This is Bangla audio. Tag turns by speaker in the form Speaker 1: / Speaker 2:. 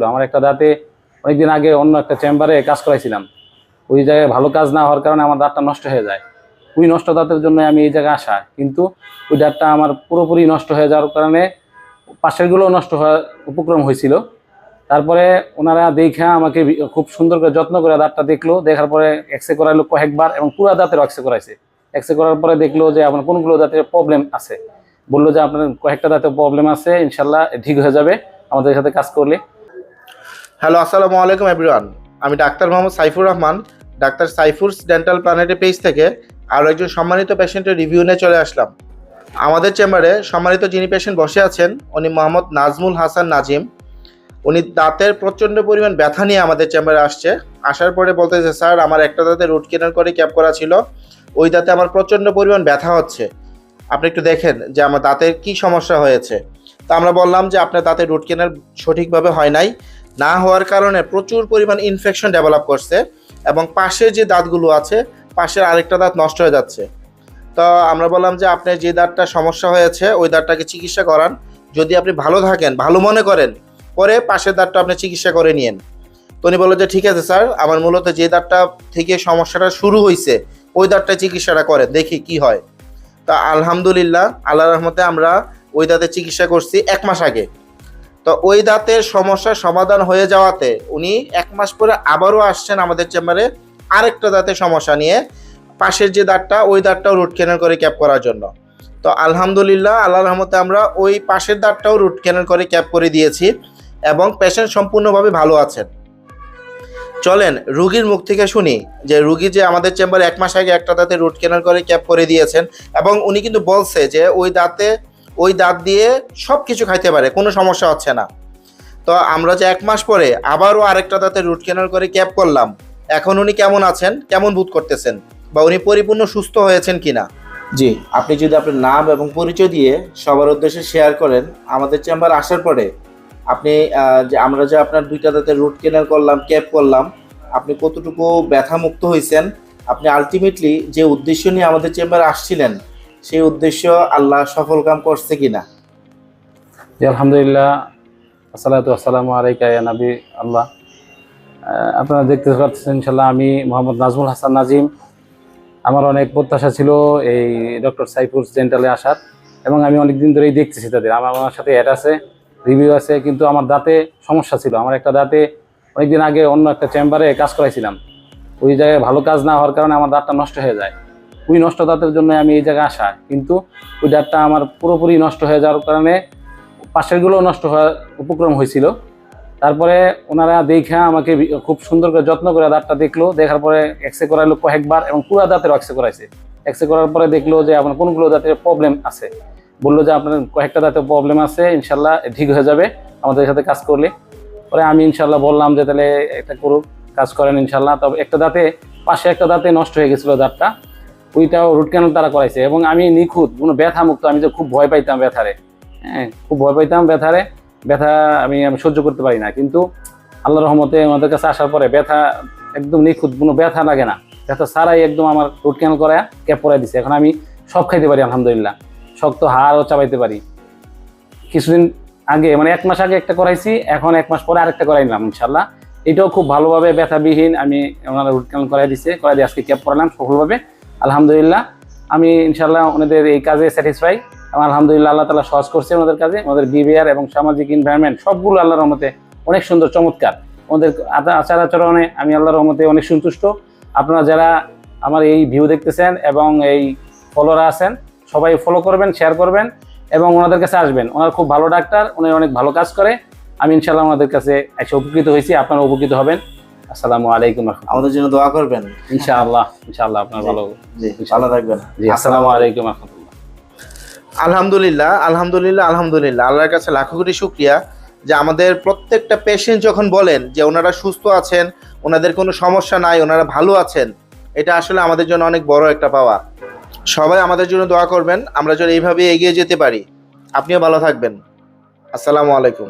Speaker 1: আমার একটা দাঁতে অনেকদিন আগে অন্য একটা চেম্বারে কাজ করাইছিলাম। ওই জায়গায় ভালো কাজ না হওয়ার কারণে আমার দাঁতটা নষ্ট হয়ে যায়। ওই নষ্ট দাঁতের জন্য আমি এই জায়গায় আসা, কিন্তু ওই দাঁতটা আমার পুরোপুরি নষ্ট হয়ে যাওয়ার কারণে পাশেরগুলোও নষ্ট হওয়ার উপক্রম হয়েছিল। তারপরে ওনারা দেখা আমাকে খুব সুন্দর করে যত্ন করে দাঁতটা দেখলো, দেখার পরে এক্সরে করাইলো কয়েকবার এবং পুরো দাঁতের এক্সরে করাইছে। এক্সরে করার পরে দেখলো যে আপনার কোনগুলো দাঁতের প্রবলেম আছে, বললো যে আপনার কয়েকটা দাঁতের প্রবলেম আছে, ইনশাল্লাহ ঠিক হয়ে যাবে আমাদের সাথে কাজ করলে।
Speaker 2: হ্যালো, আসসালামু আলাইকুম এভরিওয়ান। আমি doctor Mohammad Saifur Rahman, doctor সাইফুরস dental প্ল্যানেটের page থেকে আরও একজন সম্মানিত পেশেন্টের রিভিউ নিয়ে চলে আসলাম। আমাদের চেম্বারে সম্মানিত যিনি পেশেন্ট বসে আছেন উনি মোহাম্মদ নাজমুল হাসান নাজিম। উনি দাঁতের প্রচণ্ড পরিমাণ ব্যথা নিয়ে আমাদের চেম্বারে আসছে। আসার পরে বলতেছে, স্যার আমার একটা দাঁতে রুট কেনাল করে ক্যাপ করা ছিল, ওই দাঁতে আমার প্রচণ্ড পরিমাণ ব্যথা হচ্ছে, আপনি একটু দেখেন যে আমার দাঁতের কি সমস্যা হয়েছে। তো আমরা বললাম যে আপনার দাঁতের রুট কেনাল সঠিকভাবে হয় নাই, না হওয়ার কারণে প্রচুর পরিমাণ ইনফেকশন ডেভেলপ করছে এবং পাশের যে দাঁতগুলো আছে পাশের আরেকটা দাঁত নষ্ট হয়ে যাচ্ছে। তো আমরা বললাম যে আপনার যে দাঁতটা সমস্যা হয়েছে ওই দাঁতটাকে চিকিৎসা করান, যদি আপনি ভালো থাকেন, ভালো মনে করেন, পরে পাশের দাঁতটা আপনি চিকিৎসা করে নিয়েন। তো উনি বললো যে ঠিক আছে স্যার, আমার মূলত যে দাঁতটা থেকে সমস্যাটা শুরু হয়েছে ওই দাঁতটা চিকিৎসাটা করেন, দেখি কি হয়। তো আলহামদুলিল্লাহ, আল্লাহর রহমতে আমরা ওই দাঁতের চিকিৎসা করছি 1 মাস আগে। তো ওই দাঁতের সমস্যার সমাধান হয়ে যাওয়াতে উনি 1 মাস পরে আবারও আসছেন আমাদের চেম্বারে আরেকটা দাঁতের সমস্যা নিয়ে, পাশের যে দাঁতটা ওই দাঁতটাও রুট ক্যানেল করে ক্যাপ করার জন্য। তো আলহামদুলিল্লাহ, আল্লাহর রহমতে আমরা ওই পাশের দাঁতটাও রুট ক্যানেল করে ক্যাপ করে দিয়েছি এবং পেশেন্ট সম্পূর্ণভাবে ভালো আছেন। চলেন রুগীর মুখ থেকে শুনি যে রুগী যে আমাদের চেম্বারে 1 মাস আগে একটা দাঁতে রুট ক্যানেল করে ক্যাপ করে দিয়েছেন এবং উনি কিন্তু বলছে যে ওই দাঁত দিয়ে সব কিছু খাইতে পারে, কোনো সমস্যা হচ্ছে না। তো আমরা যে 1 মাস পরে আবারও আরেকটা দাঁতে রুট ক্যানেল করে ক্যাপ করলাম, এখন উনি কেমন আছেন, কেমন বোধ করতেছেন, বা উনি পরিপূর্ণ সুস্থ হয়েছেন কিনা? জি, আপনি যদি আপনার নাম এবং পরিচয় দিয়ে সবার উদ্দেশ্যে শেয়ার করেন আমাদের চেম্বার আসার পরে, আপনি যে আমরা যে আপনার 2টা দাঁতে রুট ক্যানেল করলাম, ক্যাপ করলাম, আপনি কতটুকু ব্যথা মুক্ত হয়েছেন, আপনি আলটিমেটলি যে উদ্দেশ্য নিয়ে আমাদের চেম্বারে আসছিলেন সেই উদ্দেশ্য আল্লাহ সফল কাম করছে কিনা?
Speaker 1: জি আলহামদুলিল্লাহ, আসসালাতু আসসালামু আলাইকা ইয়া নবী আল্লাহ। আপনারা দেখতে পাচ্ছেন ইনশাল্লাহ আমি মোহাম্মদ নাজমুল হাসান নাজিম। আমার অনেক প্রত্যাশা ছিল এই ডক্টর সাইফুরস ডেন্টালে আসার, এবং আমি অনেক দিন ধরেই দেখতেছি তাদের, আমার সাথে অ্যাড আছে, রিভিউ আছে, কিন্তু আমার দাঁতে সমস্যা ছিল। আমার একটা দাঁতে অনেকদিন আগে অন্য একটা চেম্বারে কাজ করাইছিলাম। ওই জায়গায় ভালো কাজ না হওয়ার কারণে আমার দাঁতটা নষ্ট হয়ে যায়। ওই নষ্ট দাঁতের জন্য আমি এই জায়গায় আসা, কিন্তু ওই দাঁতটা আমার পুরোপুরি নষ্ট হয়ে যাওয়ার কারণে পাশেরগুলোও নষ্ট হওয়ার উপক্রম হয়েছিল। তারপরে ওনারা দেখা আমাকে খুব সুন্দর করে যত্ন করে দাঁতটা দেখলো, দেখার পরে এক্সরে করাইলো কয়েকবার এবং পুরো দাঁতের এক্সরে করাইছে। এক্সরে করার পরে দেখলো যে আপনার কোনগুলো দাঁতের প্রবলেম আছে, বললো যে আপনার কয়েকটা দাঁতের প্রবলেম আছে, ইনশাল্লাহ ঠিক হয়ে যাবে আমাদের সাথে কাজ করলে। পরে আমি ইনশাল্লাহ বললাম যে তাহলে একটা করুক, কাজ করেন ইনশাল্লাহ। তবে একটা দাঁতে, পাশে একটা দাঁতে নষ্ট হয়ে গেছিলো দাঁতটা, ওইটাও রুট ক্যানেল তারা করাইছে এবং আমি নিখুঁত, কোনো ব্যথা মুক্ত। আমি যে খুব ভয় পাইতাম ব্যথারে, হ্যাঁ খুব ভয় পাইতাম ব্যথা আমি সহ্য করতে পারি না, কিন্তু আল্লাহর রহমতে আমাদের কাছে আসার পরে ব্যথা একদম নিখুঁত, কোনো ব্যথা লাগে না, ব্যথা ছাড়াই একদম আমার রুট ক্যানেল করা ক্যাপ পরাই দিছে। এখন আমি সব খাইতে পারি আলহামদুলিল্লাহ, শক্ত হাড়ও চাবাইতে পারি। কিছুদিন আগে মানে 1 মাস আগে একটা করাইছি, এখন 1 মাস পরে আরেকটা করাই নিলাম ইনশাল্লাহ। এটাও খুব ভালোভাবে ব্যথাবিহীন আমি ওনারা রুট ক্যানেল করাই দিয়ে আজকে ক্যাপ করালাম সফলভাবে আলহামদুলিল্লাহ। আমি ইনশাল্লাহ ওনাদের এই কাজে স্যাটিসফাই এবং আলহামদুলিল্লাহ আল্লাহ তাআলা সহজ করছে ওনাদের কাজে। ওনাদের বিহেভিয়ার এবং সামাজিক এনভায়রনমেন্ট সবগুলো আল্লাহর রহমতে অনেক সুন্দর, চমৎকার। ওনাদের আচার আচরণে আমি আল্লাহর রহমতে অনেক সন্তুষ্ট। আপনারা যারা আমার এই ভিউ দেখতেছেন এবং এই ফলোয়ার আছেন, সবাই ফলো করবেন, শেয়ার করবেন এবং ওনাদের কাছে আসবেন। ওনার খুব ভালো ডাক্তার, উনি অনেক ভালো কাজ করে। আমি ইনশাল্লাহ ওনাদের কাছে এসে উপকৃত হয়েছি, আপনারা উপকৃত হবেন। আসসালামু আলাইকুম।
Speaker 2: আমাদের জন্য দোয়া করবেন
Speaker 1: ইনশাআল্লাহ। ইনশাআল্লাহ আপনার ভালো,
Speaker 2: জি ভালো থাকবেন।
Speaker 1: জি আসসালামু আলাইকুম।
Speaker 2: আলহামদুলিল্লাহ, আলহামদুলিল্লাহ, আলহামদুলিল্লাহ, আল্লাহর কাছে লাখো কোটি শুকরিয়া যে আমাদের প্রত্যেকটা পেশেন্ট যখন বলেন যে ওনারা সুস্থ আছেন, ওনাদের কোনো সমস্যা নাই, ওনারা ভালো আছেন, এটা আসলে আমাদের জন্য অনেক বড় একটা পাওয়া। সবাই আমাদের জন্য দোয়া করবেন, আমরা যেন এইভাবে এগিয়ে যেতে পারি। আপনিও ভালো থাকবেন। আসসালামু আলাইকুম।